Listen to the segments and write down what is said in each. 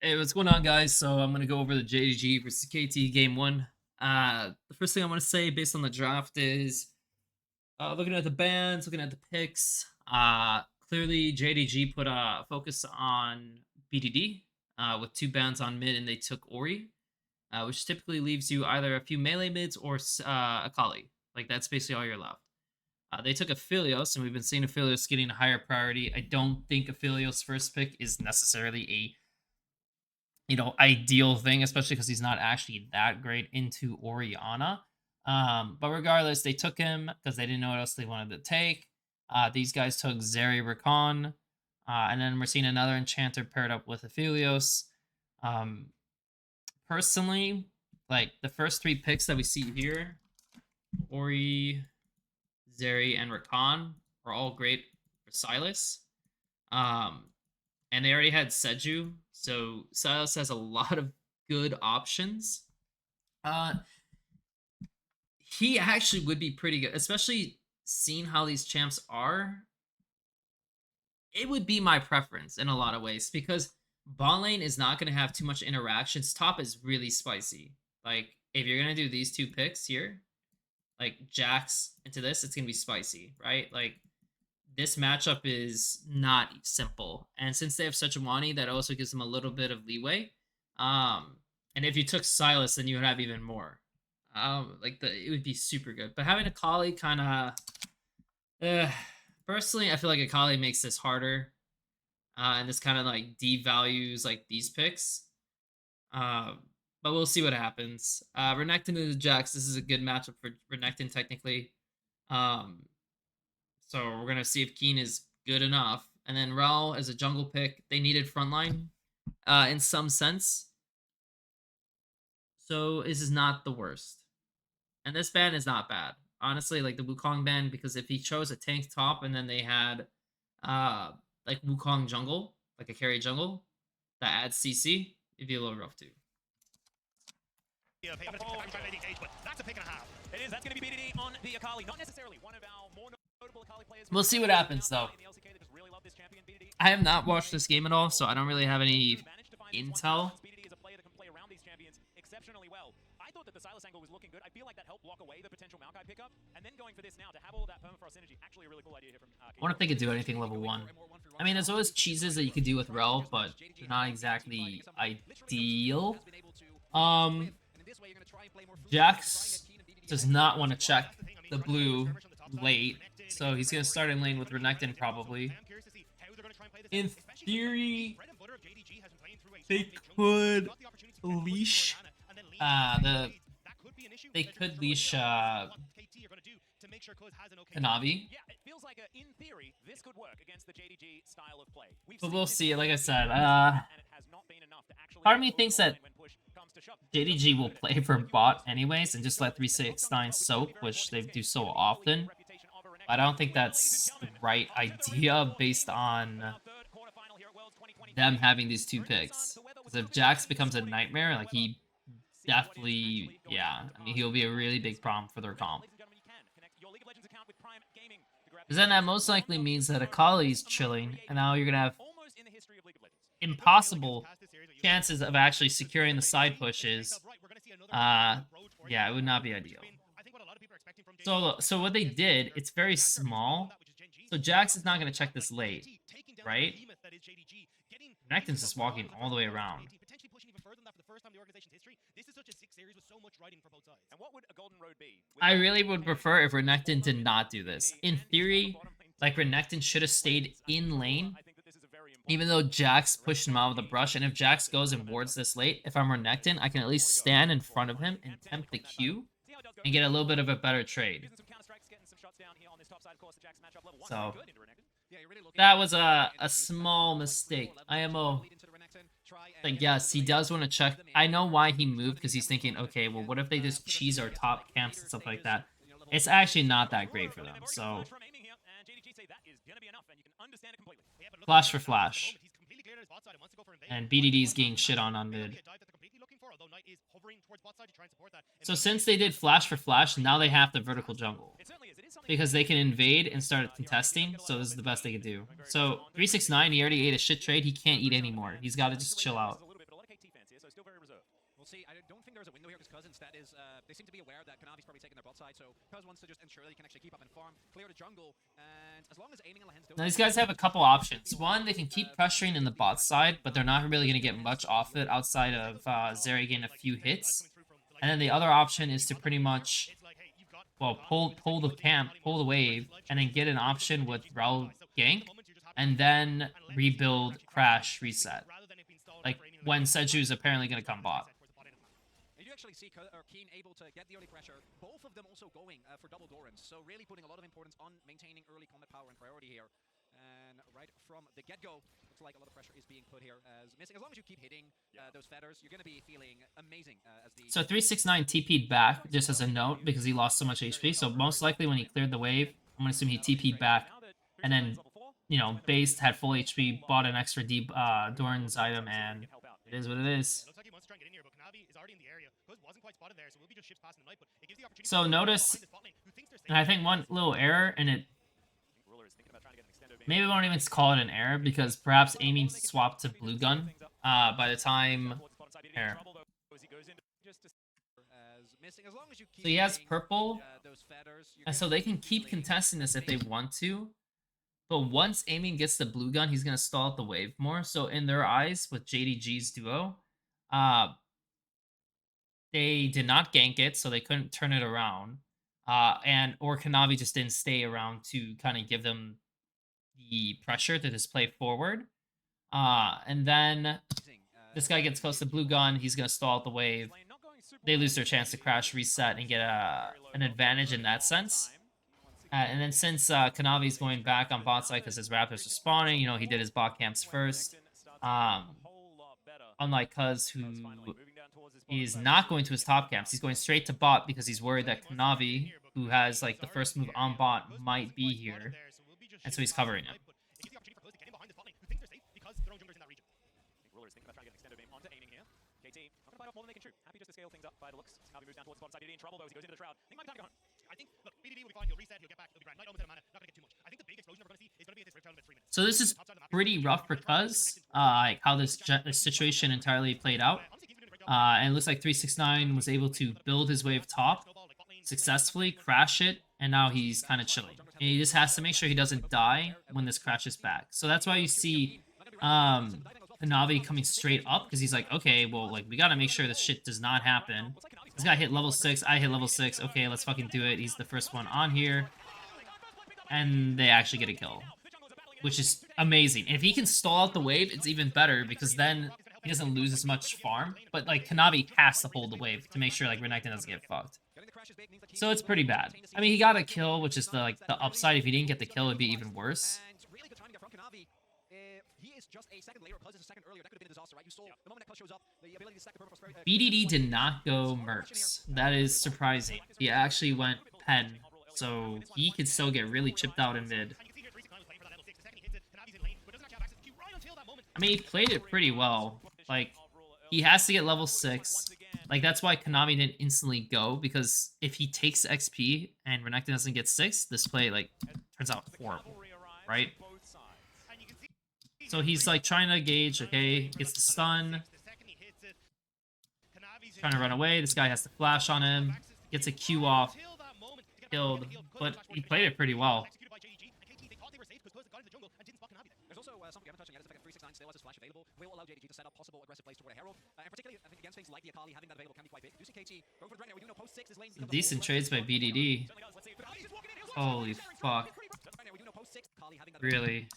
Hey, what's going on, guys? So I'm gonna go over the JDG versus KT game one. The first thing I want to say, based on the draft, is looking at the bands, looking at the picks. Clearly JDG put a focus on BDD with two bands on mid, and they took Ori, which typically leaves you either a few melee mids or a Kali. Like that's basically all you're left. They took Aphelios, and we've been seeing Aphelios getting a higher priority. I don't think Aphelios' first pick is necessarily a ideal thing, especially because he's not actually that great into Oriana. But regardless, they took him because they didn't know what else they wanted to take. These guys took Zeri Rakan, and then we're seeing another enchanter paired up with Aphelios. Personally, like the first three picks that we see here, Ori, Zeri, and Rakan are all great for Silas. And they already had Seju, so Silas has a lot of good options. He actually would be pretty good, especially seeing how these champs are. It would be my preference in a lot of ways because bot lane is not going to have too much interactions. Top is really spicy. Like if you're going to do these two picks here, like Jax into this, it's going to be spicy, right? Like this matchup is not simple, and since they have such a Wani, that also gives them a little bit of leeway. And if you took Silas, then you would have even more. It would be super good. But having a Kali kind of, personally, I feel like a Kali makes this harder, and this kind of like devalues like these picks. But we'll see what happens. Renekton to Jax. This is a good matchup for Renekton technically. So we're going to see if Keen is good enough. And then Rao as a jungle pick, they needed frontline in some sense. So this is not the worst. And this ban is not bad. Honestly, like the Wukong ban, because if he chose a tank top and then they had like Wukong jungle, like a carry jungle, that adds CC, it'd be a little rough too. That's a pick and a half. It is. That's going to be BDD on the Akali. Not necessarily one of our more notable Akali players. We'll see what happens, though. I have not watched this game at all, so I don't really have any intel. Exceptionally well. I thought that the Silas angle was looking good. I feel like that helped block away the potential Maokai pickup. And then going for this now to have all that permafrost synergy, actually a really cool idea here from I wonder if they could do anything level 1. I mean, there's always cheeses that you could do with Rel, but they're not exactly ideal. Jax does not want to check the blue late, so he's going to start in lane with Renekton probably. In theory, they could leash they could leash Kanavi. Yeah, it feels like in theory this could work against the JDG style of play. But we'll see. Like I said, part of me thinks that JDG will play for bot anyways and just let 369 soak, which they do so often. I don't think that's the right idea based on them having these two picks. Because if Jax becomes a nightmare, like he definitely, yeah, I mean, he'll be a really big problem for their comp. Because then that most likely means that Akali's chilling, and now you're going to have impossible chances of actually securing the side pushes. Yeah, it would not be ideal. So what they did, it's very small. So Jax is not going to check this late, right? Renekton's just walking all the way around. I really would prefer if Renekton did not do this. In theory, like Renekton should have stayed in lane, even though Jax pushed him out with the brush. And if Jax goes and wards this late, if I'm Renekton, I can at least stand in front of him and tempt the Q and get a little bit of a better trade. So that was a small mistake. IMO, like, yes, he does want to check. I know why he moved, because he's thinking, okay, well, what if they just cheese our top camps and stuff like that? It's actually not that great for them. So flash for flash. And BDD's getting shit on mid. So since they did flash for flash, now they have the vertical jungle. Because they can invade and start contesting, so this is the best they can do. So 369, he already ate a shit trade. He can't eat anymore. He's got to just chill out. still very reserved. We'll see. I don't think there's a window here because Cuz instead is, they seem to be aware that Kanavi's probably taking their bot side, so Cuz wants to just ensure that he can actually keep up and farm, clear the jungle, and as long as aiming on the hands don't... Now, these guys have a couple options. One, they can keep pressuring in the bot side, but they're not really going to get much off it outside of Zeri getting a few hits. And then the other option is to pretty much, well, pull the camp, pull the wave, and then get an option with Raul gank, and then rebuild, crash, reset. Like when Seju's apparently going to come bot. You do actually see Keen able to get the early pressure. Both of them also going for double Dorans, so really putting a lot of importance on maintaining early combat power and priority here. And right from the get-go, looks like a lot of pressure is being put here as missing. As long as you keep hitting those feathers, you're going to be feeling amazing as the... So 369 TP'd back, just as a note, because he lost so much HP. So most likely when he cleared the wave, I'm going to assume he TP'd back. And then, you know, based, had full HP, bought an extra deep Doran's item, and it is what it is. So notice, and I think one little error, and it maybe we won't even call it an error, because perhaps aiming swapped to blue gun by the time here. So he has purple, and so they can keep contesting this if they want to. But once aiming gets the blue gun, he's going to stall out the wave more. So in their eyes, with JDG's duo, they did not gank it, so they couldn't turn it around. Or Kanavi just didn't stay around to kind of give them the pressure to just play forward. And then this guy gets close to blue gun. He's going to stall out the wave. They lose their chance to crash, reset, and get an advantage in that sense. And then since Kanavi's going back on bot side because his Raptors are spawning, you know, he did his bot camps first. Unlike Cuz, who is not going to his top camps. He's going straight to bot because he's worried that Kanavi, who has like the first move on bot, might be here. And so he's covering him. More than they can shoot. Happy just to scale things up by the looks. Kanavi moves down towards the bottom side. DD in trouble though as he goes into the shroud. Think might be time to go home. I think, look, BDD will be fine. He'll reset. He'll get back. He'll be grand. Night almost out of mana. Not gonna get too much. I think the big explosion we're gonna see is gonna be at this Rift Town in 3 minutes. So this is pretty rough for Cuz, like how this situation entirely played out. And it looks like 369 was able to build his wave top successfully, crash it, and now he's kind of chilling. And he just has to make sure he doesn't die when this crashes back. So that's why you see Kanavi coming straight up, because he's like, okay, well, like, we gotta make sure this shit does not happen. This guy hit level 6, I hit level 6, okay, let's fucking do it. He's the first one on here. And they actually get a kill, which is amazing. If he can stall out the wave, it's even better, because then he doesn't lose as much farm. But, like, Kanavi has to hold the wave to make sure, like, Renekton doesn't get fucked. So it's pretty bad. I mean, he got a kill, which is the upside. If he didn't get the kill, it'd be even worse. BDD did not go Mercs. That is surprising. He actually went Pen, so he could still get really chipped out in mid. I mean, he played it pretty well. Like, he has to get level 6. Like, that's why Kanavi didn't instantly go, because if he takes XP and Renekton doesn't get 6, this play, like, turns out horrible, right? So he's, like, trying to gauge, okay, gets the stun. Trying to run away. This guy has to flash on him. Gets a Q off. Killed. But he played it pretty well. There's also something I haven't touched on yet. Is the fact that 369 still has his flash available. Will allow JDG to set up possible aggressive plays toward a Herald. And particularly, I think against things like the Akali, having that available can be quite big. Do see KT going for the Dragon. We do know post 6 is lane. Decent trades by BDD. Holy fuck. Really?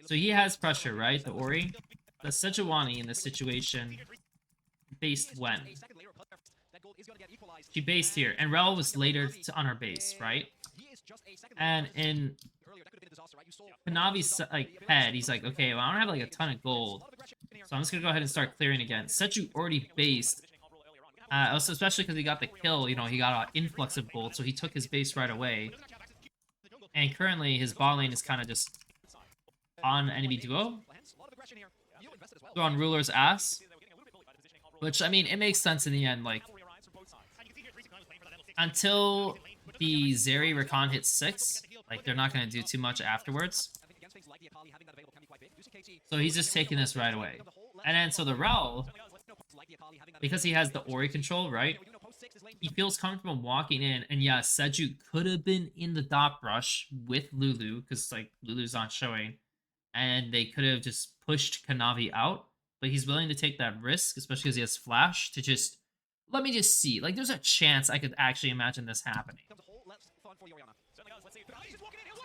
So he has pressure, right? The Ori? The Sejuani in this situation based when? She based here, and Rel was later on her base, right? And in Kanavi's like head, he's like, okay, well, I don't have like a ton of gold, so I'm just gonna go ahead and start clearing again. Seju already based, also especially because he got the kill. You know, he got an influx of gold, so he took his base right away. And currently, his bot lane is kind of just on enemy duo. They're on Ruler's ass. Which, I mean, it makes sense in the end. Like, until the Zeri Rakan hits 6, like, they're not going to do too much afterwards. So he's just taking this right away. And then so the Rel, because he has the Ori control, right? He feels comfortable walking in, and yeah, Seju could have been in the dot brush with Lulu, because like Lulu's not showing, and they could have just pushed Kanavi out, but he's willing to take that risk, especially because he has Flash, to just, let me just see. Like, there's a chance I could actually imagine this happening.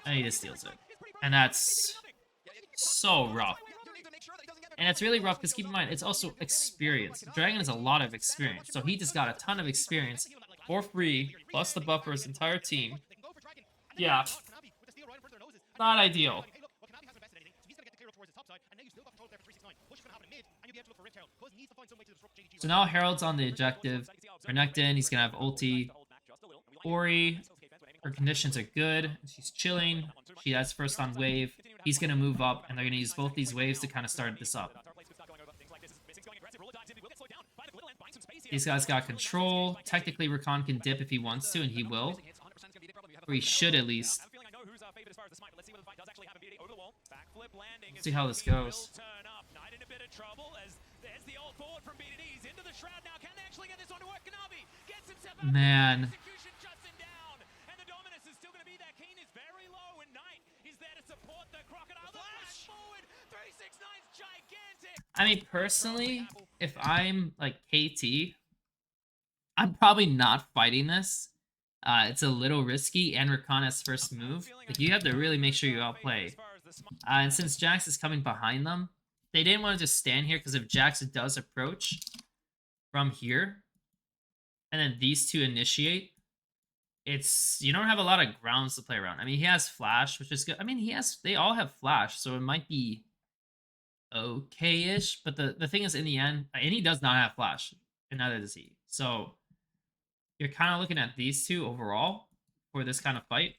And he just steals it. And that's so rough. And it's really rough because keep in mind, it's also experience. Dragon has a lot of experience, so he just got a ton of experience for free, plus the buff for his entire team. Yeah. Not ideal. So now Herald's on the objective. Renekton, he's going to have ulti. Ori, her conditions are good. She's chilling. She has first on wave. He's going to move up, and they're going to use both these waves to kind of start this up. These guys got control. Technically, Rakan can dip if he wants to, and he will. Or he should at least. Let's see how this goes. Man. I mean, personally, if I'm like KT, I'm probably not fighting this. It's a little risky, and Rakana's first move. Like, you have to really make sure you outplay. And since Jax is coming behind them, they didn't want to just stand here, because if Jax does approach from here, and then these two initiate, you don't have a lot of grounds to play around. I mean, he has Flash, which is good. I mean, they all have Flash, so it might be okay-ish, but the thing is, in the end, and he does not have Flash, and neither does he. So you're kind of looking at these two overall for this kind of fight.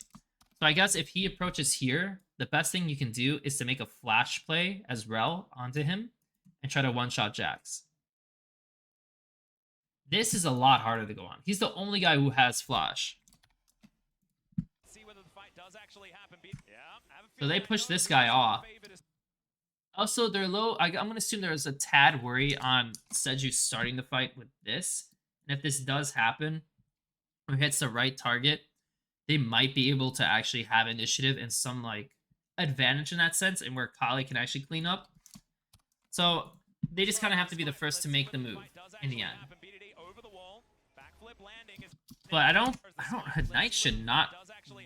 So I guess if he approaches here, the best thing you can do is to make a Flash play as Rel onto him and try to one-shot Jax. This is a lot harder to go on. He's the only guy who has Flash. So they push this guy off. Also, they're low. I'm going to assume there's a tad worry on Seju starting the fight with this. And if this does happen, or hits the right target, they might be able to actually have initiative and some, like, advantage in that sense, and where Kali can actually clean up. So they just kind of have to be the first to make the move in the end. But I don't Knight should not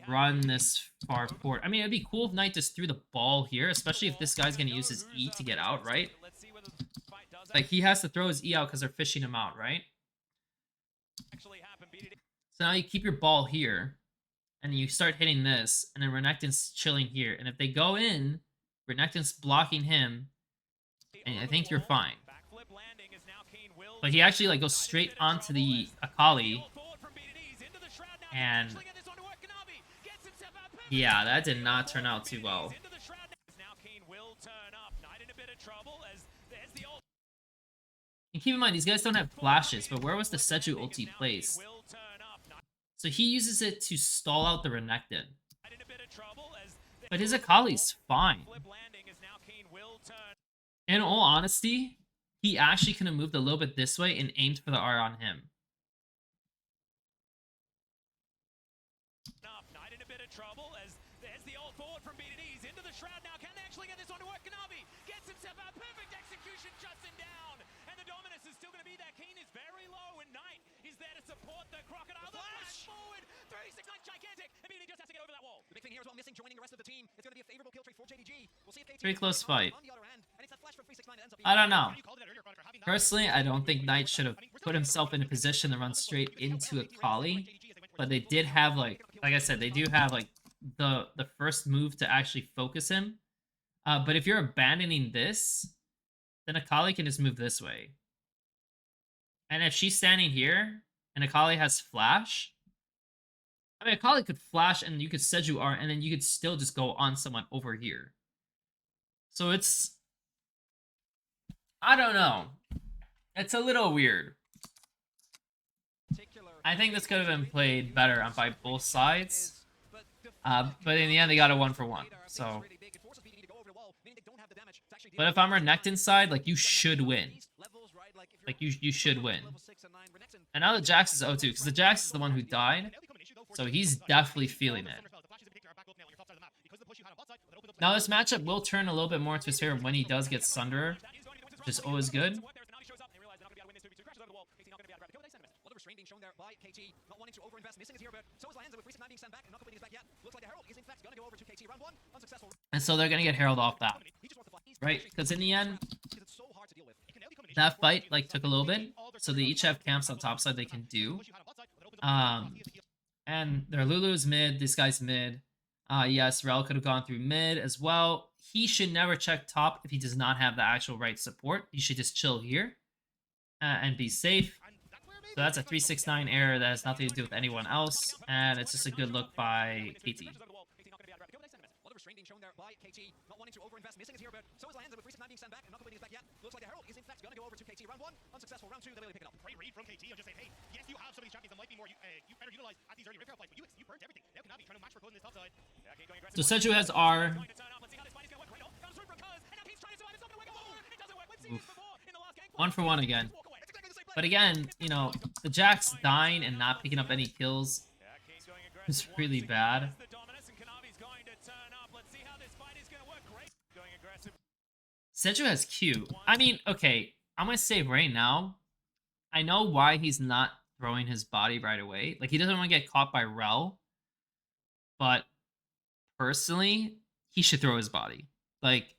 run this far forward. I mean, it'd be cool if Knight just threw the ball here, especially if this guy's going to use his E to get out, right? Like, he has to throw his E out because they're fishing him out, right? So now you keep your ball here, and you start hitting this, and then Renekton's chilling here. And if they go in, Renekton's blocking him, and I think you're fine. But he actually, like, goes straight onto the Akali, and yeah, that did not turn out too well. And keep in mind, these guys don't have flashes, but where was the Seju ulti placed? So he uses it to stall out the Renekton. But his Akali's fine. In all honesty, he actually could have moved a little bit this way and aimed for the R on him. The big thing here as well, missing joining the rest of the team. It's going to be a favorable kill tree for JDG. We'll see if KT pretty close fight. on the other end, and it's that flash from 369 that ends up I don't know. Personally, I don't think Knight should have put himself in a position to run straight into Akali, but they did have, like I said, they do have, like, the first move to actually focus him. But if you're abandoning this, then Akali can just move this way. And if she's standing here and Akali has flash, I mean, Akali could flash and you could Seju R, and then you could still just go on someone over here. So it's, I don't know. It's a little weird. I think this could have been played better by both sides. But in the end, they got a 1-for-1. So But if I'm Renekton's side, like, you should win. Like, you should win. And now the Jax is 0-2, because the Jax is the one who died. So he's definitely feeling it. Now this matchup will turn a little bit more into his favor when he does get Sunderer, which is always good. Restraint being shown there by KT, not wanting to overinvest, missing his hero, but so is Lanza with 369 being sent back and not completing his back yet. Looks like the Herald is in fact going to go over to KT. Round 1, unsuccessful. And so they're going to get Herald off that, right? Because in the end, that fight like took a little bit, so they each have camps on top side they can do. And their Lulu's mid, this guy's mid. Yes, Rel could have gone through mid as well. He should never check top if he does not have the actual right support. He should just chill here and be safe. So that's a 369 error that has nothing to do with anyone else, and it's just a good look by KT. Being shown there by KT, not wanting to overinvest, missing his hero, but so is Lanza with 369 being sent back and not completing his back yet. Looks like the Herald is in fact going to go over to KT. Round 1, unsuccessful. Round 2, they really pick it up. Great read from KT. I'll just say, hey, yes, you have some of these champions that might be more you better utilize at these early Rift fights, but you burnt everything. Now Kanavi trying to match for good in this top side. So Seju has R. One for one again. But again, you know, the Jax dying and not picking up any kills is really bad. Seju has Q. I mean, okay, I'm going to say right now, I know why he's not throwing his body right away. Like, he doesn't want to get caught by Rel. But personally, he should throw his body. Like,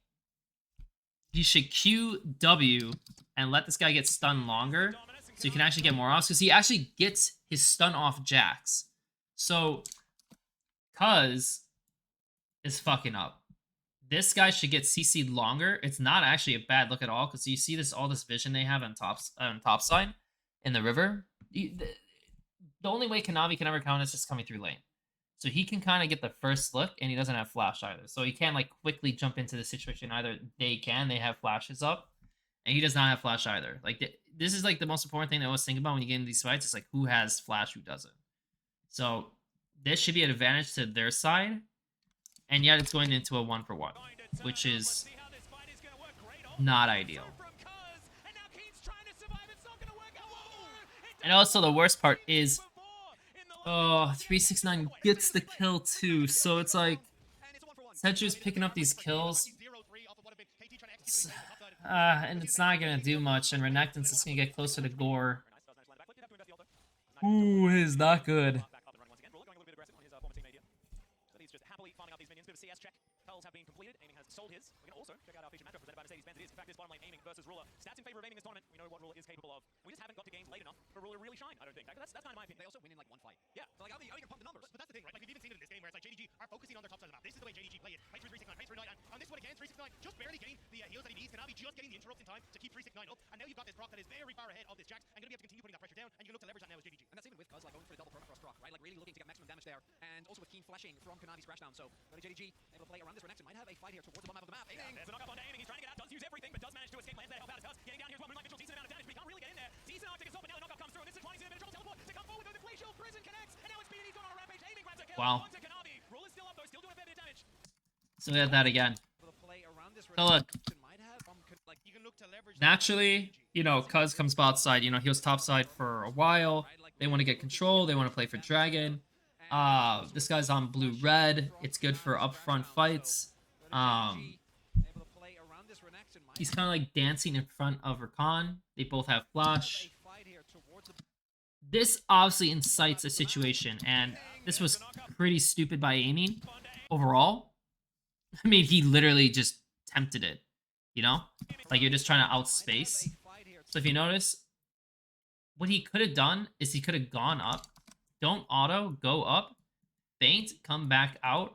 he should Q W and let this guy get stunned longer so he can actually get more off. Because he actually gets his stun off Jax. So, Cuz is fucking up. This guy should get CC'd longer. It's not actually a bad look at all, because you see this all this vision they have on top side in the river. The only way Kanavi can ever count is just coming through lane. So he can kind of get the first look, and he doesn't have flash either. So he can't like quickly jump into the situation either. They have flashes up, and he does not have flash either. Like this is like the most important thing that I always think about when you get into these fights. It's like who has flash, who doesn't. So this should be an advantage to their side. And yet it's going into a 1-for-1, which is not ideal. And also the worst part is, 369 gets the kill too. So it's like, Seju's picking up these kills. And it's not going to do much. And Renekton's just going to get closer to Gore. Ooh, it is not good. Have been completed. Aiming has sold his. We can also check out our featured matchup presented by Mercedes-Benz. It is, in fact, this bottom lane aiming versus Ruler. Stats in favor of aiming this tournament. We know what Ruler is capable of. We just haven't got to games late enough for Ruler to really shine, I don't think. That's kind of my opinion. They also win in like one fight. Yeah. So like, how are you gonna pump the numbers? But that's the thing, right? Like we've even seen it in this game where it's like JDG are focusing on their top side of the map. This is the way JDG play it. Play through 369, play through 9, and on this one again, 369 just barely getting the heals that he needs. Kanavi just getting the interrupts in time to keep 369 up. And now you've got this proc that is very far ahead of this Jax and gonna be able to continue putting that pressure down. And you can look to leverage that now as JDG. And that's even with Cuz like going for the double permafrost proc, right? Like really looking to get maximum damage there, and also with keen flashing from Kanavi's crash down. So really JDG able to play around this. Renekton might have a fight here towards the bottom of the map. Aiming. There's a knock up on aiming. He's trying to get out. Does use everything, but does manage to escape. Lands there. Help out as Cuz. Getting down here as well. Moonlight Mitchell. Decent amount of damage, but he can't really get in there. Decent amount to consult, but now the knockup comes through. And this is 20 minutes trouble teleport to come forward with the glacial prison connects. And now it's BDD's going on a rampage. Aiming grabs a kill. Wow. Rule is still up though. Still doing a fair bit of damage. So we have that again. So look. Naturally, you know, Cuz comes bot side. You know, he was top side for a while. They want to get control. They want to play for Dragon. This guy's on blue-red. It's good for upfront fights. He's kind of like dancing in front of Rakan. They both have flash. This obviously incites a situation, and this was pretty stupid by aiming overall. I mean, he literally just tempted it, you know? Like, you're just trying to outspace. So if you notice, what he could have done is he could have gone up. Don't auto, go up, feint, come back out,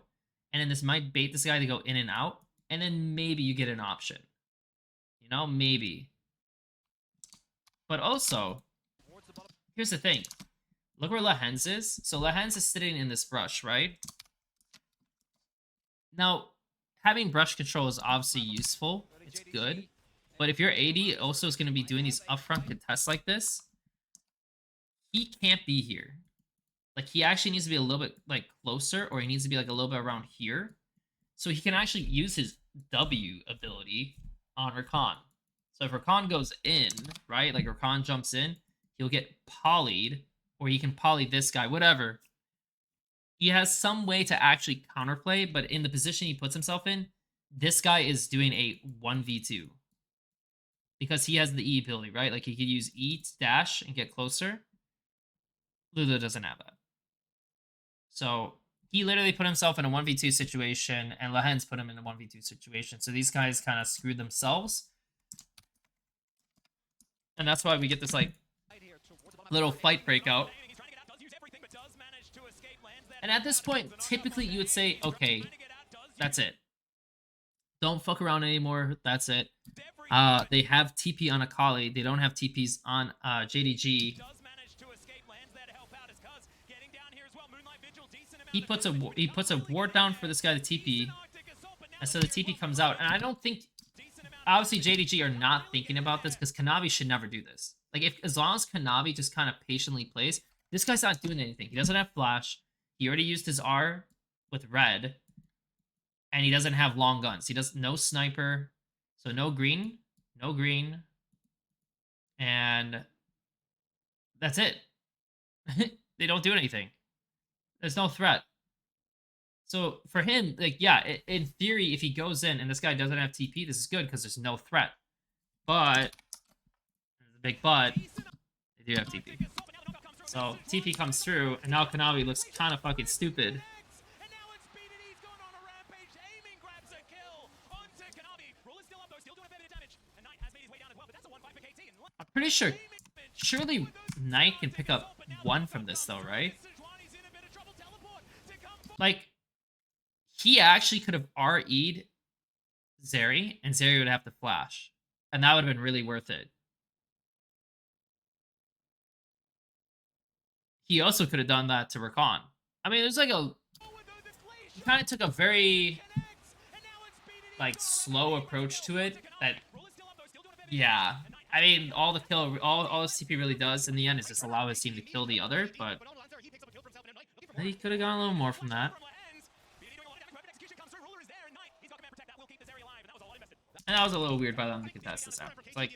and then this might bait this guy to go in and out, and then maybe you get an option. You know, maybe. But also, here's the thing. Look where Lehens is. So Lehens is sitting in this brush, right? Now, having brush control is obviously useful. It's good. But if your AD also is going to be doing these upfront contests like this, he can't be here. Like, he actually needs to be a little bit, like, closer, or he needs to be, like, a little bit around here. So he can actually use his W ability on Rakan. So if Rakan goes in, right, like Rakan jumps in, he'll get polyed, or he can poly this guy, whatever. He has some way to actually counterplay, but in the position he puts himself in, this guy is doing a 1v2. Because he has the E ability, right? Like he could use E to dash and get closer. Lulu doesn't have that. So he literally put himself in a 1v2 situation, and Lahen's put him in a 1v2 situation. So these guys kind of screwed themselves. And that's why we get this, like, little fight breakout. And at this point, typically you would say, okay, that's it. Don't fuck around anymore. That's it. They have TP on Akali. They don't have TPs on JDG. He puts a ward down for this guy to TP, and so the TP comes out. And I don't think, obviously JDG are not thinking about this because Kanavi should never do this. Like as long as Kanavi just kind of patiently plays, this guy's not doing anything. He doesn't have flash. He already used his R with red, and he doesn't have long guns. He does no sniper, so no green, and that's it. They don't do anything. There's no threat. So for him, like, yeah, in theory, if he goes in and this guy doesn't have TP, this is good because there's no threat. But, there's a big but, they do have TP. So TP comes through, and now Kanavi looks kind of fucking stupid. I'm pretty sure, surely Knight can pick up one from this though, right? Like, he actually could have RE'd Zeri, and Zeri would have to flash. And that would have been really worth it. He also could have done that to Rakan. I mean, there's like he kind of took a very, like, slow approach to it. That, yeah. I mean, all this TP really does in the end is just allow his team to kill the other, but he could have gotten a little more from that. And that was a little weird by them to contest this out. It's like,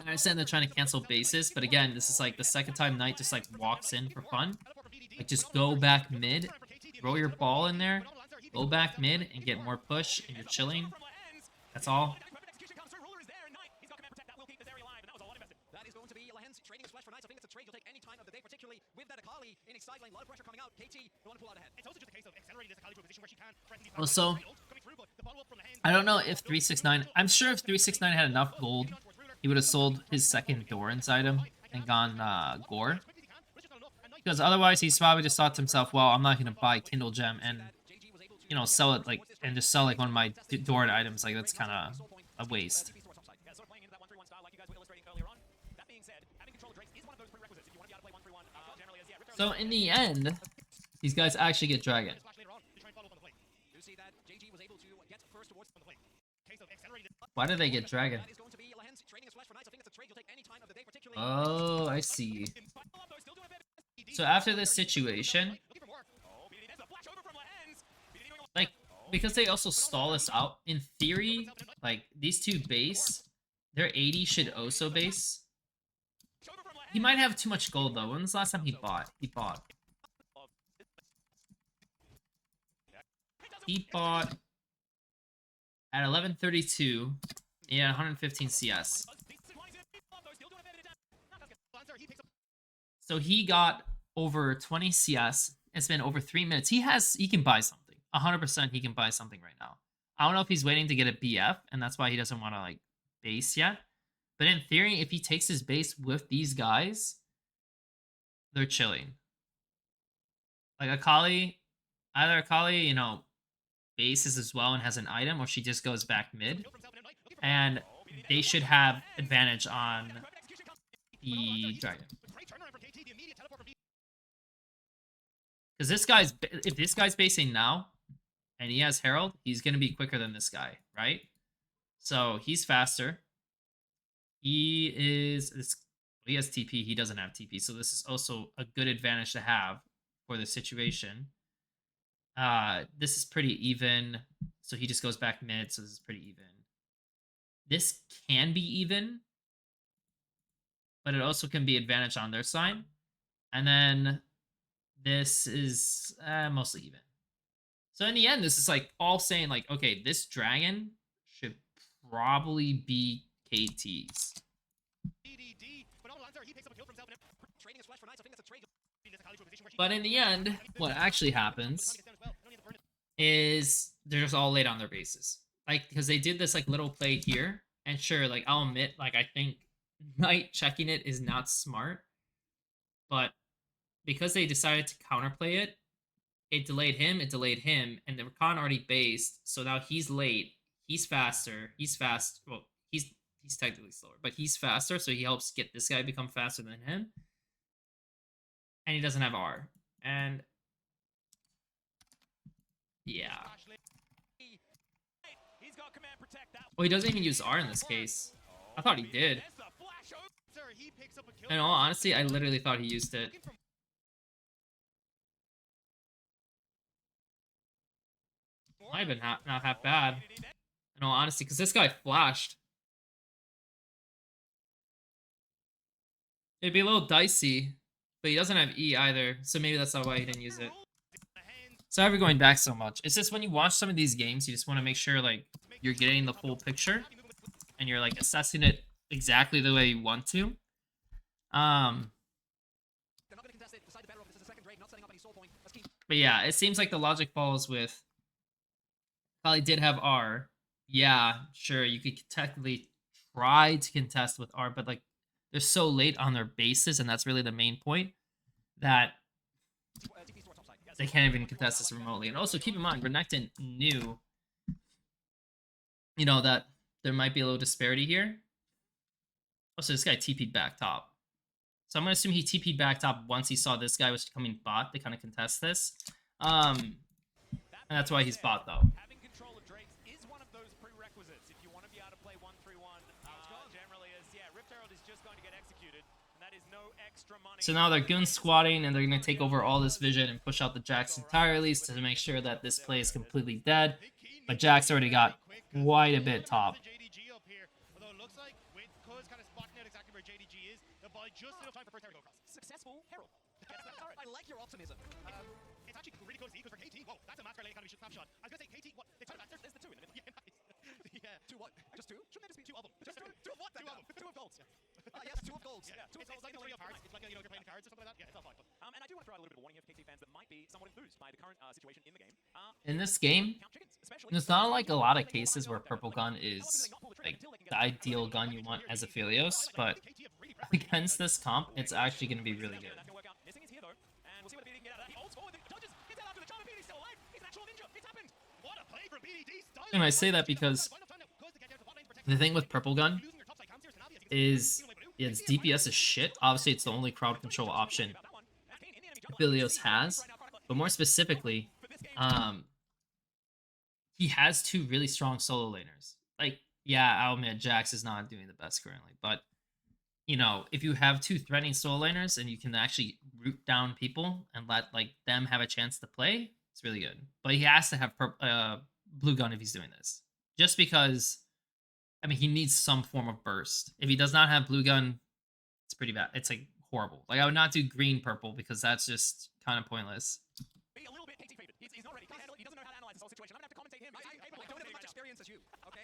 I understand they're trying to cancel bases, but again, this is like the second time Knight just like walks in for fun. Like, just go back mid, throw your ball in there, go back mid and get more push, and you're chilling. That's all. That is going to be Lahen's trading his flash for Knights. I think it's a trade you'll take any time of the day, particularly with that Akali in a side lane. A lot of pressure coming out. KT, they want to pull out ahead. It's also just a case of accelerating this Akali to a position where she can threaten these Also, I don't know if 369... I'm sure if 369 had enough gold, he would have sold his second Doran's item and gone Gore. Because otherwise, he's probably just thought to himself, well, I'm not going to buy Kindle Gem and, you know, sell it, like, and just sell, like, one of my Doran items. Like, that's kind of a waste. So, in the end, these guys actually get Dragon. Why did they get Dragon? Oh, I see. So after this situation, like, because they also stall us out, in theory, like, these two base, their 80 should also base. He might have too much gold, though. When was the last time he bought? He bought at 1132. Yeah, 115 CS. So he got over 20 CS. It's been over 3 minutes. He can buy something. 100% he can buy something right now. I don't know if he's waiting to get a BF, and that's why he doesn't want to, like, base yet. But in theory, if he takes his base with these guys, they're chilling. Like Akali, either Akali, you know, bases as well and has an item, or she just goes back mid. And they should have advantage on the Dragon. Because if this guy's basing now, and he has Herald, he's going to be quicker than this guy, right? So he's faster. He has TP, he doesn't have TP, so this is also a good advantage to have for the situation. This is pretty even, so he just goes back mid, so this is pretty even. this can be even, but it also can be advantage on their side. And then this is mostly even. So in the end, this is like all saying like, okay, this dragon should probably be KT's. JDG, but on answer, he picks up a kill for himself. Trading his flash for nice. I think that's a trade. But in the end, what actually happens is they're just all laid on their bases. Like, because they did this like little play here, and sure, like I'll admit, like I think Knight checking it is not smart, but because they decided to counterplay it, it delayed him, and the Rakan already based, so now he's late, he's faster, he's fast. Well, he's technically slower, but he's faster, so he helps get this guy become faster than him. And he doesn't have R. And yeah. Well, he doesn't even use R in this case. I thought he did. In all honesty, I literally thought he used it. Might have been not half bad. In all honesty, because this guy flashed. It'd be a little dicey, but he doesn't have E either, so maybe that's not why he didn't use it. Sorry for going back so much. It's just when you watch some of these games, you just want to make sure like you're getting the full picture and you're like assessing it exactly the way you want to. But yeah, it seems like the logic falls with Kali did have R. Yeah, sure, you could technically try to contest with R, but like they're so late on their bases, and that's really the main point, that they can't even contest this remotely. And also keep in mind, Renekton knew, you know, that there might be a little disparity here. Also, this guy TP'd back top. So I'm going to assume he TP'd back top once he saw this guy was coming bot to kind of contest this. And that's why he's bot, though. Having control of Drakes is one of those prerequisites if you want to be able to play 1-3-1. Generally, Rift Herald is just going to get executed, and that is no extra money. So now they're goon squatting, and they're going to take over all this vision and push out the Jax entirely to make sure that this play is completely dead. But Jax already got quite a bit top. JDG up here, although it looks like with Cuz kind of spotting out exactly where JDG is, they'll buy just enough time for first Herald to go across. Successful Herald. I like your optimism. It's actually really good to see because for KT, whoa, that's a Masquerade Academy snapshot. I was going to say KT, what? They turned back. There's the two in the middle. Yeah, nice. Yeah. Two what? Just two? Shouldn't there just be Two of them. Just two of what? Two of them. Two of golds. Yes, two of golds. Yeah. Two of It's like three of cards. It's like, you know, if you're playing the cards or something like that. Yeah, it's all fine. And I do want to throw out a little bit of warning here for KT fans that might be somewhat enthused by the current situation in the game. In this game, there's not like a lot of cases where Purple Gun is like the ideal gun you want as a Philios, but against this comp, it's actually going to be really good. And I say that because the thing with Purple Gun is its DPS is shit. Obviously, it's the only crowd control option Philios has, but more specifically, he has two really strong solo laners. Like, yeah, I'll admit Jax is not doing the best currently, but you know, if you have two threatening solo laners and you can actually root down people and let like them have a chance to play, it's really good. But he has to have Blue Gun if he's doing this, just because. I mean, he needs some form of burst. If he does not have Blue Gun, it's pretty bad. It's like horrible. Like I would not do green purple because that's just kind of pointless. Be a little bit KT favored. He's not ready. He doesn't know how to analyze this whole situation. I'm gonna have to commentate him. I don't have as much experience as you. Okay.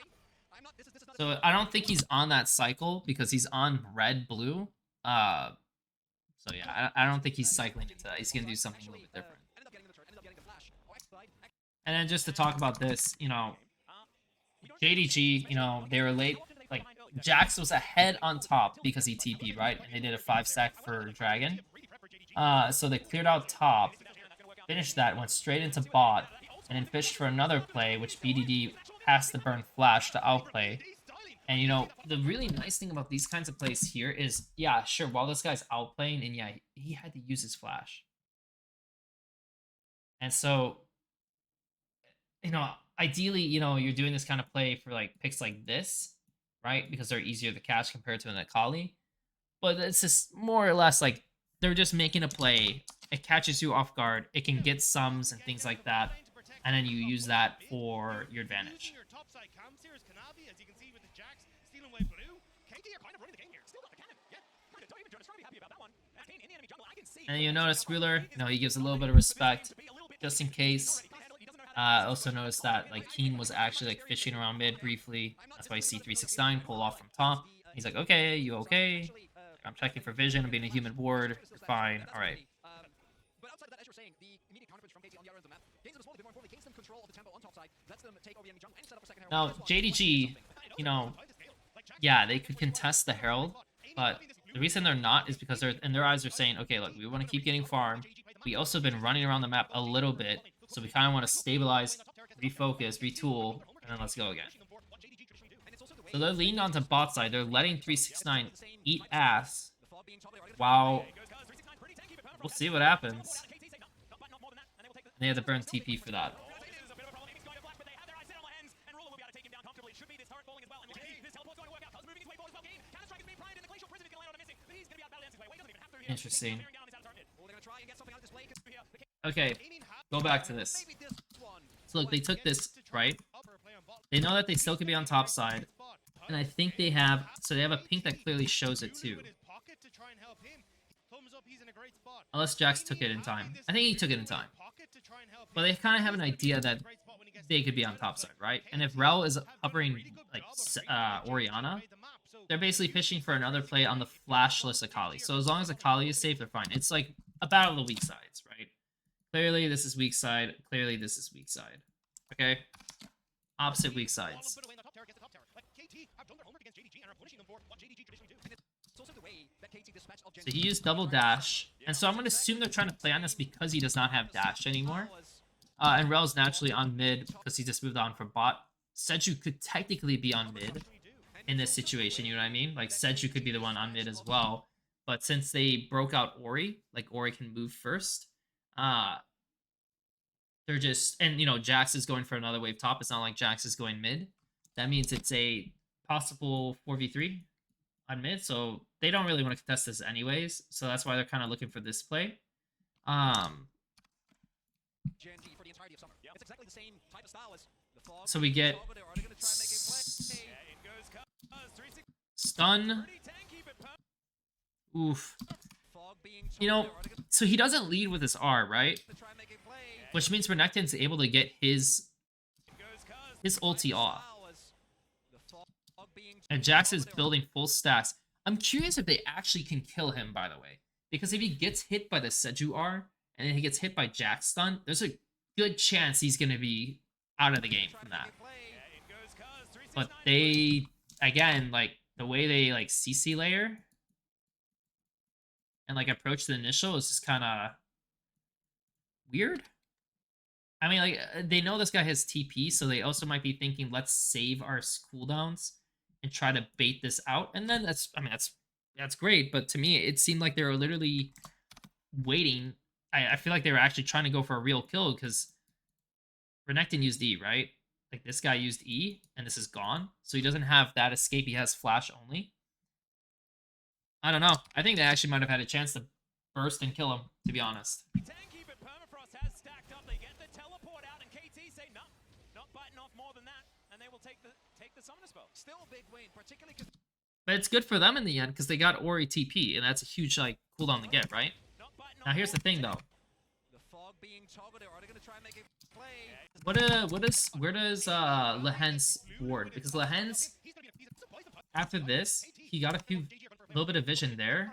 I'm not. This is not. So I don't think he's on that cycle because he's on red blue. So yeah, I don't think he's cycling into that. He's gonna do something a little bit different. And then just to talk about this, you know, JDG, you know, they were late. Like, Jax was ahead on top because he TP'd, right? And they did a 5-stack for Dragon. So they cleared out top, finished that, went straight into bot, and then fished for another play, which BDD has to burn flash to outplay. And, you know, the really nice thing about these kinds of plays here is, yeah, sure, while this guy's outplaying, and yeah, he had to use his flash. And so, you know, ideally, you know, you're doing this kind of play for like picks like this, right? Because they're easier to catch compared to an Akali. But it's just more or less like they're just making a play. It catches you off guard. It can get sums and things like that. And then you use that for your advantage. even with blue, KT are kind of running the game here. Still got the cannon. Yeah, kind of. Don't even Jonas. Trying to be happy about that one. That's Kane in the enemy jungle. I can see. And you notice Ruler, he gives a little bit of respect, just in case. Also notice that like Keen was actually like fishing around mid briefly. That's why you see 369 pull off from top. He's like, okay, you okay? I'm checking for vision. I'm being a human ward. You're fine. All right. But outside of that, as you're saying, the immediate counterpunch from KT on the other end of the map gains them a small bit more importantly, gains them control of the tempo on top side, lets them take over the enemy jungle and set up a second herald. Now JDG, yeah, they could contest the herald, but the reason they're not is because they're in their eyes are saying, okay, look, we want to keep getting farm. We also been running around the map a little bit, so we kind of want to stabilize, refocus, retool, and then let's go again. So they're leaning onto bot side. They're letting 369 eat ass. Wow. We'll see what happens. And they have to burn TP for that. Interesting. Okay, go back to this. So look, they took this, right? They know that they still could be on top side. And I think they have, so they have a pink that clearly shows it too. Unless Jax took it in time. I think he took it in time. But they kind of have an idea that they could be on top side, right? And if Rel is hovering like Orianna, they're basically fishing for another play on the flashless Akali. So as long as Akali is safe, they're fine. It's like a battle of the weak sides, right? Clearly this is weak side. Clearly this is weak side. Okay? Opposite weak sides. So he used double dash. And so I'm going to assume they're trying to play on this because he does not have dash anymore. And Rel's naturally on mid because he just moved on from bot. Seju could technically be on mid in this situation, you know what I mean? Like, Seju could be the one on mid as well. But since they broke out Ori, like, Ori can move first. They're just... And, Jax is going for another wave top. It's not like Jax is going mid. That means it's a possible 4v3 on mid. So they don't really want to contest this anyways. So that's why they're kind of looking for this play. So we get stun. Oof. So he doesn't lead with his R, right? Which means Renekton's able to get his ulti off. And Jax is building full stacks. I'm curious if they actually can kill him, by the way. Because if he gets hit by the Seju R, and then he gets hit by Jax stun, there's a good chance he's going to be out of the game from that. But they, again, like, the way they, like, CC layer and, like, approach the initial is just kind of weird. I mean, like, they know this guy has TP, so they also might be thinking, let's save our cooldowns and try to bait this out. And then that's great, but to me, it seemed like they were literally waiting. I feel like they were actually trying to go for a real kill because Renekton used E, right? Like, this guy used E, and this is gone. So he doesn't have that escape. He has flash only. I don't know. I think they actually might have had a chance to burst and kill him, to be honest. But it's good for them in the end because they got Ori TP, and that's a huge like cooldown to get, right? Now here's the thing though. Where does Lehen's ward? Because Lehen's, after this, he got a little bit of vision there.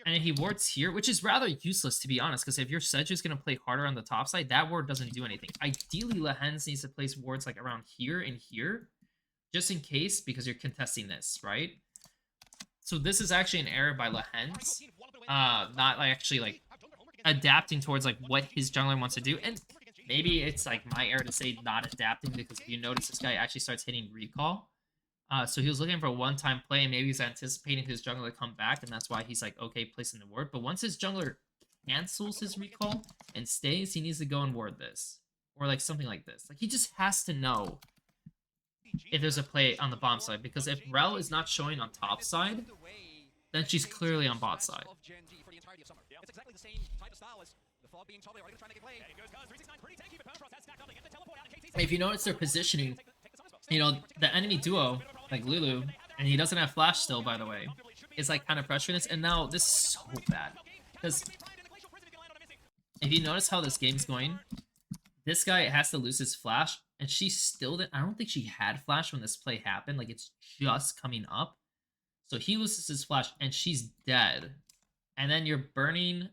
And he wards here, which is rather useless to be honest, because if your Seju's gonna play harder on the top side, that ward doesn't do anything. Ideally, Lehen's needs to place wards like around here and here, just in case, because you're contesting this, right? So this is actually an error by Lehen's, not like actually like adapting towards like what his jungler wants to do. And maybe it's like my error to say not adapting, because if you notice this guy actually starts hitting recall. So he was looking for a one-time play, and maybe he's anticipating his jungler to come back, and that's why he's like, okay, placing the ward. But once his jungler cancels his recall and stays, he needs to go and ward this. Or like something like this. Like, he just has to know if there's a play on the bottom side, because if Rel is not showing on top side, then she's clearly on bot side. If you notice their positioning, you know, the enemy duo, like Lulu, and he doesn't have flash still, by the way, is like kind of pressuring this. And now this is so bad. Because if you notice how this game's going, this guy has to lose his flash, and she still didn't. I don't think she had flash when this play happened. Like, it's just coming up. So he loses his flash, and she's dead. And then you're burning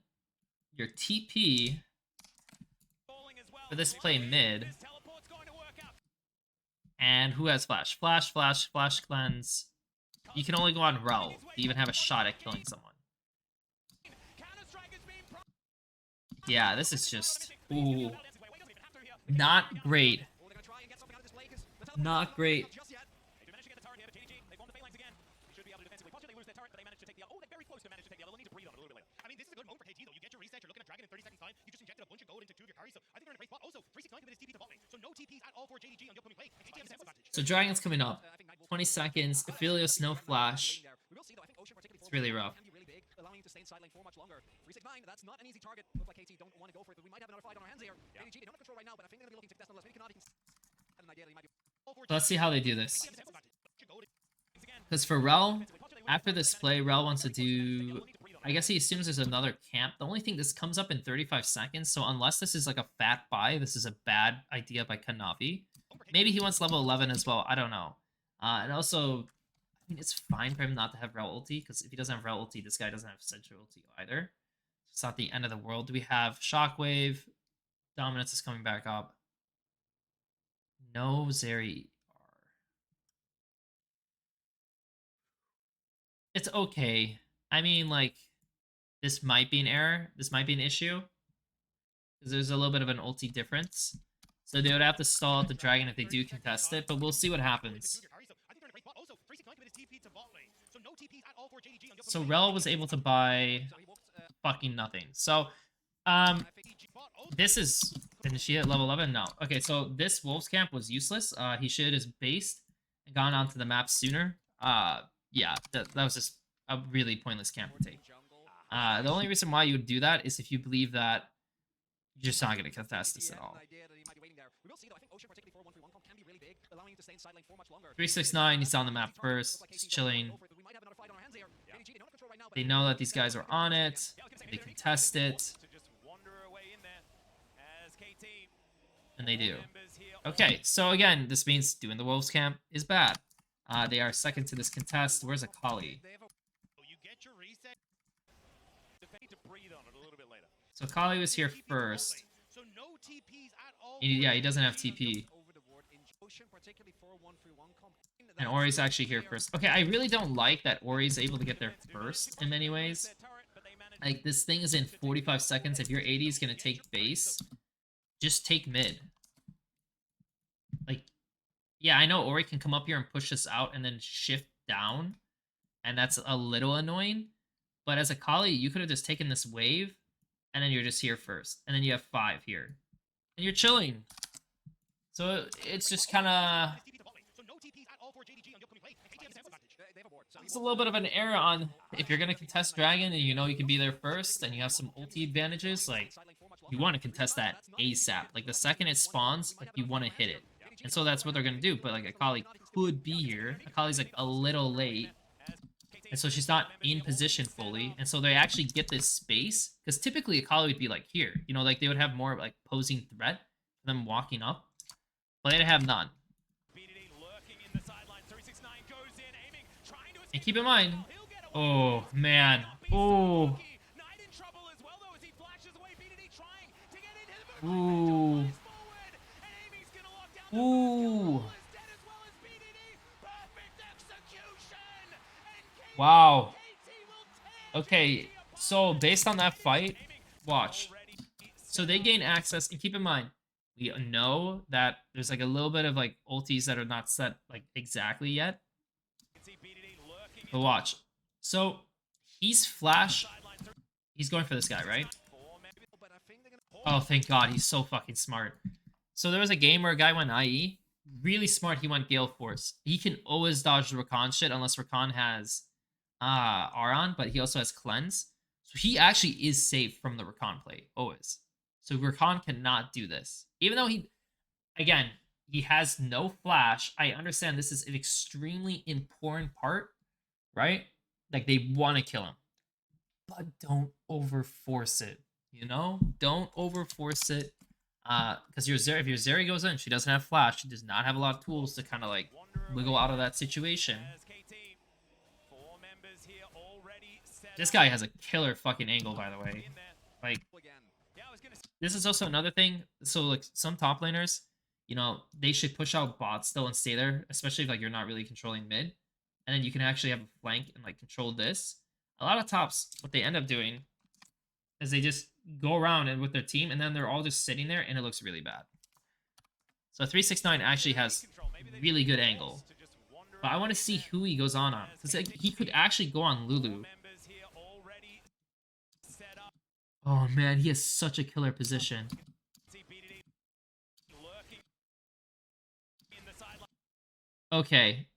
your TP for this play mid. And who has flash? Flash cleanse. You can only go on Rel to even have a shot at killing someone. Yeah, this is just... Ooh. Not great. Not great. I mean, this is a good moment for KT, though. You get your reset, you're looking at Dragon in 30 seconds time. You just injected a bunch of gold into 2 of your carries, so I think they're in a great spot. Also, 369 with his TP to bot lane, so no TPs at all for JDG on the upcoming play. And KT has a advantage. So Dragon's coming up. 20 seconds. Aphelios, no flash. It's really rough. Allowing you to stay in side lane for much longer. 369, that's not an easy target. Looks like KT don't want to go for it, but we might have another fight on our hands here. JDG, they don't have control right now, but I think they're going to be looking to contest unless maybe Kanadi can have an idea that he might be... Let's see how they do this. Because for Rel, after this play, Rel wants to do... I guess he assumes there's another camp. The only thing, this comes up in 35 seconds, so unless this is like a fat buy, this is a bad idea by Kanavi. Maybe he wants level 11 as well, I don't know. And also, I mean, it's fine for him not to have Rel ulti, because if he doesn't have Rel ulti, this guy doesn't have Sentry ulti either. It's not the end of the world. We have Shockwave. Dominance is coming back up. No Zeri. It's okay. I mean, like, this might be an error. This might be an issue. Because there's a little bit of an ulti difference. So they would have to stall out the dragon if they do contest it, but we'll see what happens. So Rel was able to buy fucking nothing. So, this is... Didn't she hit level 11? No. Okay, so this Wolves camp was useless. He should have just based and gone onto the map sooner. Yeah, that was just a really pointless camp to take. The only reason why you would do that is if you believe that you're just not going to contest this at all. 369, he's on the map first, just chilling. They know that these guys are on it. They contest it. And they do. Okay, so again, this means doing the Wolves camp is bad. They are second to this contest. Where's Akali? So Akali was here first. Yeah, he doesn't have TP. And Ori's actually here first. Okay, I really don't like that Ori's able to get there first in many ways. Like, this thing is in 45 seconds. If your AD is going to take base, just take mid. Like, yeah, I know Ori can come up here and push us out and then shift down. And that's a little annoying. But as Akali, you could have just taken this wave. And then you're just here first. And then you have 5 here. And you're chilling. So it's just kind of... It's a little bit of an error on if you're going to contest Dragon and you know you can be there first and you have some ulti advantages. Like, you want to contest that ASAP. Like, the second it spawns, like, you want to hit it. And so that's what they're going to do. But, like, Akali could be here. Akali's, like, a little late. And so she's not in position fully. And so they actually get this space. Because typically Akali would be, like, here. You know, like, they would have more, like, posing threat for them walking up. But they have none. And keep in mind... Oh, man. Oh. Ooh. Ooh. Wow. Okay, so based on that fight, watch. So they gain access, and keep in mind, we know that there's like a little bit of like ultis that are not set like exactly yet. But watch. So he's flash. He's going for this guy, right? Oh, thank God, he's so fucking smart. So there was a game where a guy went IE. Really smart, he went Gale Force. He can always dodge the Rakan shit unless Rakan has Aron, but he also has Cleanse. So he actually is safe from the Rakan play, always. So Rakan cannot do this. Even though he He has no flash. I understand this is an extremely important part, right? Like they want to kill him, but don't overforce it. You know, don't overforce it. Because your Zeri, if your Zeri goes in, she doesn't have flash. She does not have a lot of tools to kind of like wiggle out of that situation. This guy has a killer fucking angle, by the way. Like, this is also another thing. So, like, some top laners, you know, they should push out bots still and stay there, especially if, like, you're not really controlling mid. And then you can actually have a flank and, like, control this. A lot of tops, what they end up doing is they just go around and with their team, and then they're all just sitting there, and it looks really bad. So 369 actually has really good angle. But I want to see who he goes on. Because like, he could actually go on Lulu. Oh man, he has such a killer position. Okay.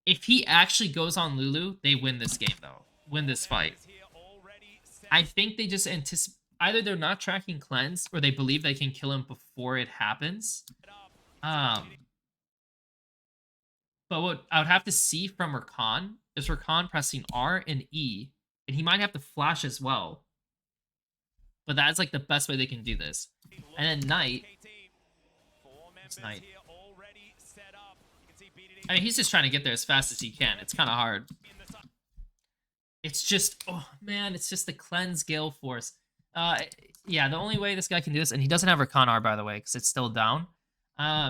If he actually goes on Lulu, they win this game though. Win this fight. I think they just anticipate... Either they're not tracking cleanse, or they believe they can kill him before it happens. But what I would have to see from Rakan is Rakan pressing R and E, and he might have to flash as well. But that's like the best way they can do this. And then Knight. It's Knight. I mean, he's just trying to get there as fast as he can. It's kind of hard. It's just, oh man, it's just the cleanse Gale Force. Yeah, the only way this guy can do this, and he doesn't have Rakan R, by the way, because it's still down.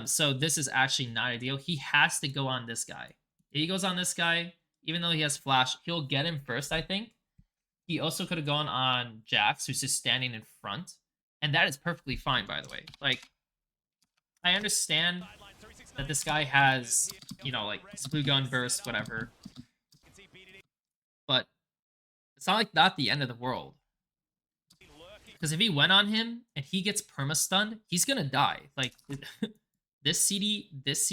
So this is actually not ideal. He has to go on this guy. If he goes on this guy, even though he has flash, he'll get him first, I think. He also could have gone on Jax, who's just standing in front. And that is perfectly fine, by the way. Like, I understand that this guy has, you know, like, his blue gun burst, whatever. But it's not like not the end of the world. Because if he went on him and he gets perma-stunned, he's gonna die. Like, this CD, this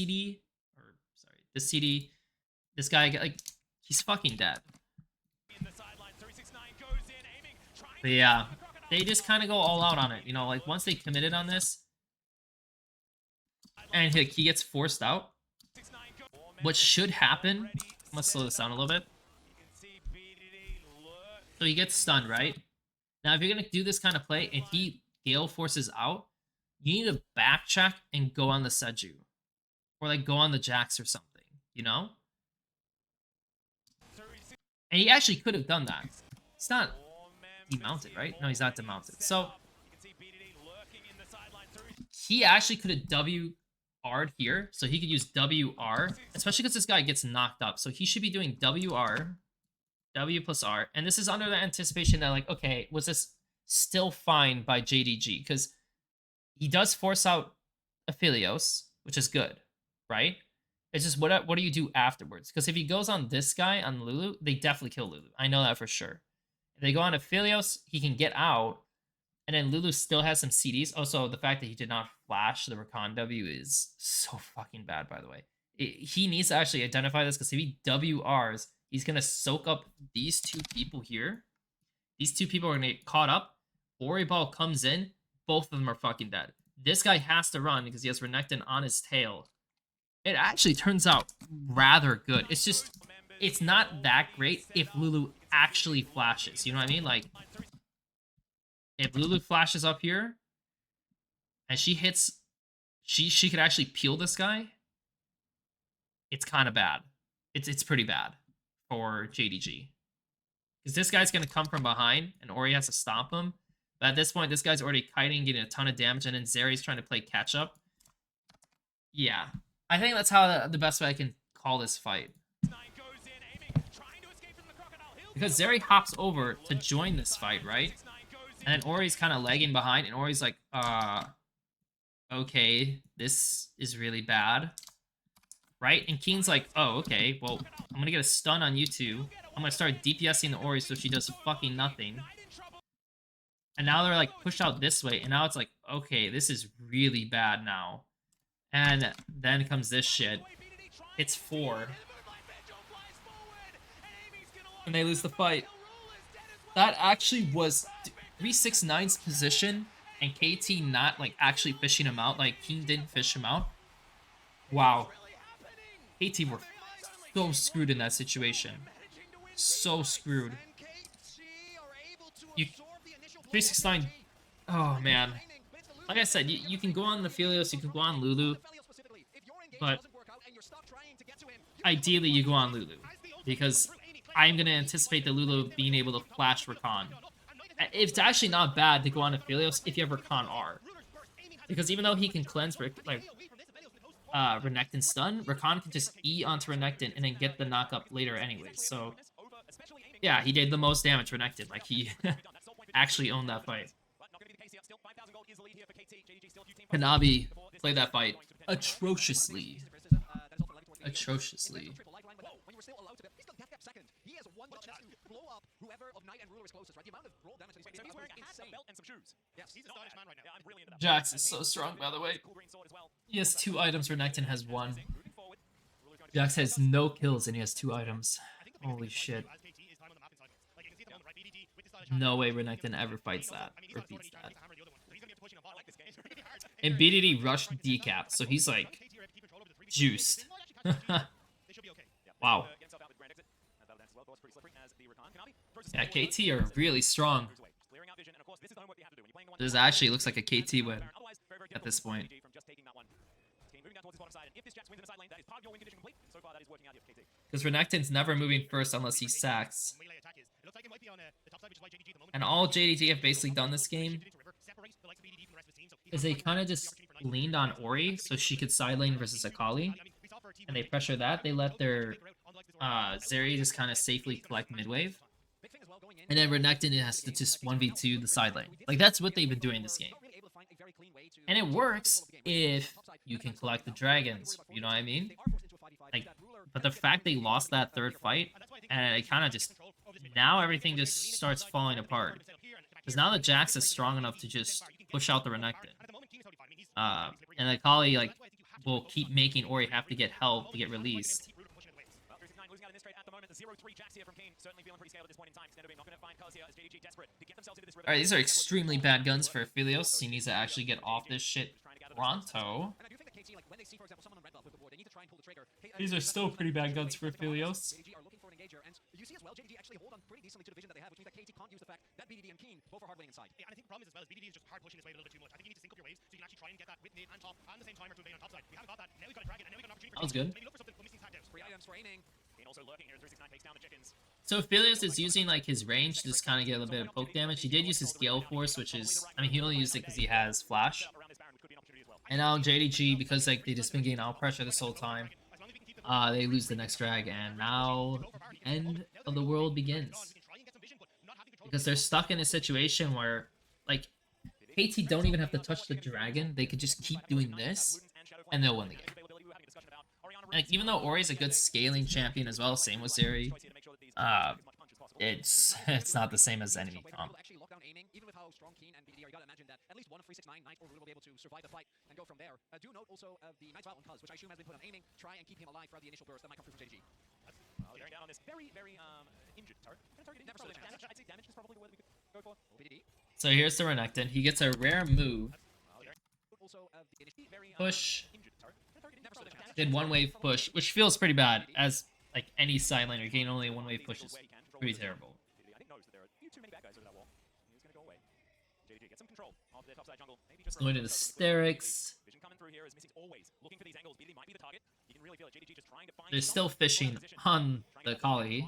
guy, like, he's fucking dead. But yeah, they just kind of go all out on it. You know, like, once they committed on this, and he gets forced out, what should happen... I'm gonna slow this down a little bit. So he gets stunned, right? Now, if you're going to do this kind of play and he Gale Forces out, you need to backtrack and go on the Seju. Or, like, go on the Jax or something, you know? And he actually could have done that. He's not demounted, right? No, he's not demounted. So, he actually could have WR'd here. So he could use WR, especially because this guy gets knocked up. So he should be doing WR... W plus R, and this is under the anticipation that, like, okay, was this still fine by JDG? Because he does force out Aphelios, which is good, right? It's just, what do you do afterwards? Because if he goes on this guy, on Lulu, they definitely kill Lulu. I know that for sure. If they go on Aphelios, he can get out, and then Lulu still has some CDs. Also, the fact that he did not flash the Rakan W is so fucking bad, by the way. He needs to actually identify this, because if he WRs, he's going to soak up these two people here. These two people are going to get caught up. Ori Ball comes in. Both of them are fucking dead. This guy has to run because he has Renekton on his tail. It actually turns out rather good. It's just, it's not that great if Lulu actually flashes. You know what I mean? Like, if Lulu flashes up here, and she hits, she could actually peel this guy. It's kind of bad. It's pretty bad for JDG. Because this guy's going to come from behind, and Ori has to stop him. But at this point, this guy's already kiting, getting a ton of damage, and then Zeri's trying to play catch-up. Yeah. I think that's how the best way I can call this fight. Because Zeri hops over to join this fight, right? And then Ori's kind of lagging behind, and Ori's like, okay, this is really bad. Right? And Keen's like, oh, okay, well, I'm gonna get a stun on you two. I'm gonna start DPSing the Ori so she does fucking nothing. And now they're like pushed out this way, and now it's like, okay, this is really bad now. And then comes this shit. It's 4. And they lose the fight. That actually was 369's position, and KT not like actually fishing him out, like Keen didn't fish him out. Wow. KT were so screwed in that situation. So screwed. You 369. Oh man. Like I said, you can go on the Philios, you can go on Lulu, but ideally you go on Lulu because I'm gonna anticipate the Lulu being able to flash Rakan. It's actually not bad to go on Aphelios if you have Rakan R. Because even though he can cleanse like Renekton stun, Rakan can just E onto Renekton and then get the knockup later anyways. So yeah, he did the most damage Renekton. Like he actually owned that fight. Hanabi played that fight atrociously. Atrociously. He has one chance to blow up whoever of Knight and Ruler is closest, right? The amount of brawl damage that he's So he's wearing a hat, a belt, and some shoes. Yes. He's a stylish man right now. Yeah, I'm really into that. Jax is so strong, by the way. He has 2 items, Renekton has 1. Jax has no kills and he has 2 items. Holy shit. No way Renekton ever fights that or beats that. And BDD rushed decap, so he's like juiced. Wow. Yeah, KT are really strong. This actually looks like a KT win at this point. Because Renekton's never moving first unless he sacks. And all JDG have basically done this game is they kind of just leaned on Ori so she could side lane versus Akali. And they pressure that. They let their Zeri just kind of safely collect mid-wave. And then Renekton has to just 1v2 the side lane. Like, that's what they've been doing in this game. And it works if you can collect the dragons. You know what I mean? Like, but the fact they lost that third fight, and it kind of just... Now everything just starts falling apart. Because now the Jax is strong enough to just push out the Renekton. And Akali, like, will keep making Ori have to get help to get released. Alright, these are extremely bad guns for Aphelios. He needs to actually get off this shit pronto. These are still pretty bad guns for Aphelios. You see as well, JDG actually hold on pretty decently to the vision that they have, which means that KT can't use the fact that BDD and Keen both are hard winning inside. Yeah, and I think the problem is as well is BDD is just hard pushing his weight a little bit too much. I think you need to sync up your waves so you can actually try and get that with mid and top and the same time or two on top side. We haven't got that. Now we've got a dragon and now we've got an opportunity for that was good. Maybe look for something when we see tagged out. 3 items for aiming. Keen also lurking here. 369 takes down the chickens. So Aphelios is using like his range to just kind of get a little bit of poke damage. He did use his Gale Force, which is, I mean, he only used it because he has Flash. And now JDG, because like they just been getting out pressure this whole time, they lose the next drag, and now the end of the world begins. Because they're stuck in a situation where, like, KT don't even have to touch the dragon. They could just keep doing this, and they'll win the game. Like, even though Ori's a good scaling champion as well, same with Zeri, it's not the same as enemy comp. Even with how strong Keen and BDD are, you gotta imagine that at least one of 369 Knight or Ruler will be able to survive the fight and go from there. Do note also the Knight's Vow on Cuz, which I assume has been put on aiming, try and keep him alive throughout the initial burst. That might come through from JDG. Bearing down on this very injured turret. Never so damage. I'd say damage is probably the word we could go for. BDD. So here's the Renekton. He gets a rare move. Push. Did one wave push, which feels pretty bad, as like any side laner getting only a 1-wave push is pretty terrible. I think knows that there are too many bad guys over that wall. He's gonna go away. JDG get some control of the topside jungle. Maybe just Going into Sterix. Vision coming through here is missing always. Looking for these angles. BDD might be the target. You can really feel it. JDG just trying to find. They're still fishing on the Kali.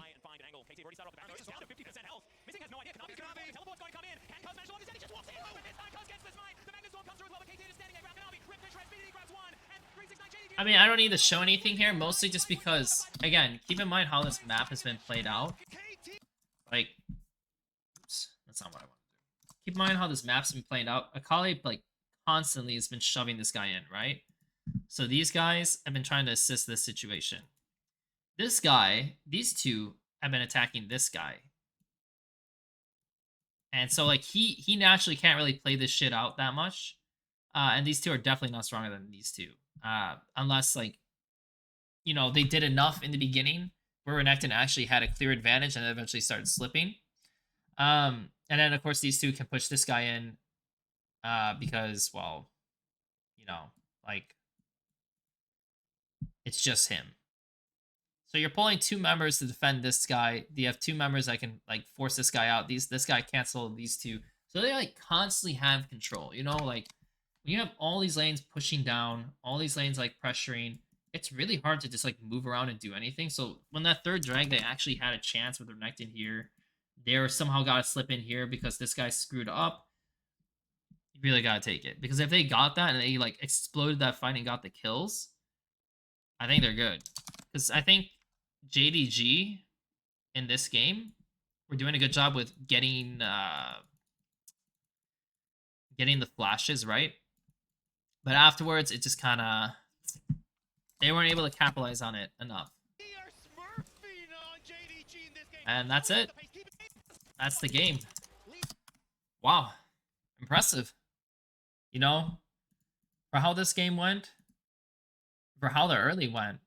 Missing has no idea. Teleport's going to come in. Can Cuz manage to lock his head? He just walks in. Oh, and this time Cuz gets the smite. The Magnus Storm comes through as well, but KT is standing there. Grab Kanabi. Rip the shreds. BDD grabs one. And 369 JDG. I mean, I don't need to show anything here, mostly just because, again, keep in mind how this map has been played out. Like, oops, that's not what I want to do. Keep in mind how this map's been played out. Akali, like, constantly has been shoving this guy in, right? So these guys have been trying to assist this situation. This guy, these two have been attacking this guy. And so, like, he naturally can't really play this shit out that much. And these two are definitely not stronger than these two. Unless, like, you know, they did enough in the beginning where Renekton actually had a clear advantage and then eventually started slipping. And then, of course, these two can push this guy in because, well, you know, like, It's just him. So you're pulling 2 members to defend this guy. You have 2 members that can like force this guy out. This guy cancel these 2. So they like constantly have control. You know, like when you have all these lanes pushing down, all these lanes like pressuring, it's really hard to just like move around and do anything. So when that third drag, they actually had a chance with Renekton here. They somehow got to slip in here because this guy screwed up. You really got to take it. Because if they got that and they like exploded that fight and got the kills, I think they're good. Because I think JDG in this game, we're doing a good job with getting the flashes right. But afterwards, it just kind of they weren't able to capitalize on it enough. And that's it. That's the game. Wow, impressive. You know, for how this game went, for how the early went,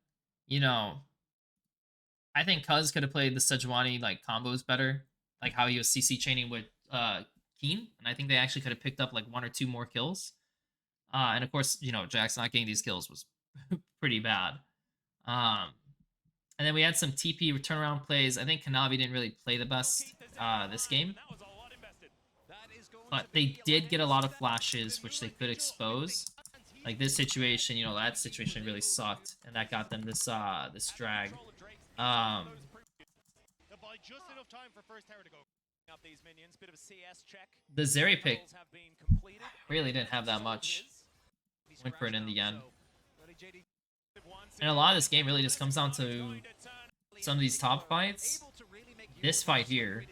you know, I think Cuz could have played the Sejuani like combos better, like how he was CC chaining with Keen, and I think they actually could have picked up like 1 or 2 more kills. And of course, you know, Jax not getting these kills was pretty bad. And then we had some TP turnaround plays. I think Kanavi didn't really play the best this game, but they did get a lot of flashes, which they could expose. Like this situation, you know, that situation really sucked, and that got them this this drag. The Zeri pick really didn't have that much. Went for it in the end. And a lot of this game really just comes down to some of these top fights. This fight here,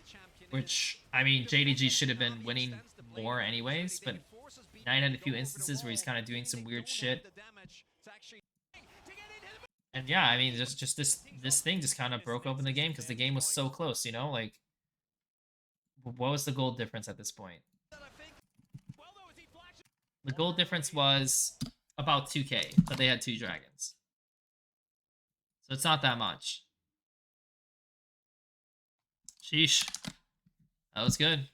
which, I mean, JDG should have been winning more anyways, but 9 had a few instances where he's kind of doing some weird shit. And yeah, I mean, just this thing just kind of broke open the game because the game was so close, you know? Like, what was the goal difference at this point? The goal difference was about 2k, but they had 2 dragons. So it's not that much. Sheesh. That was good.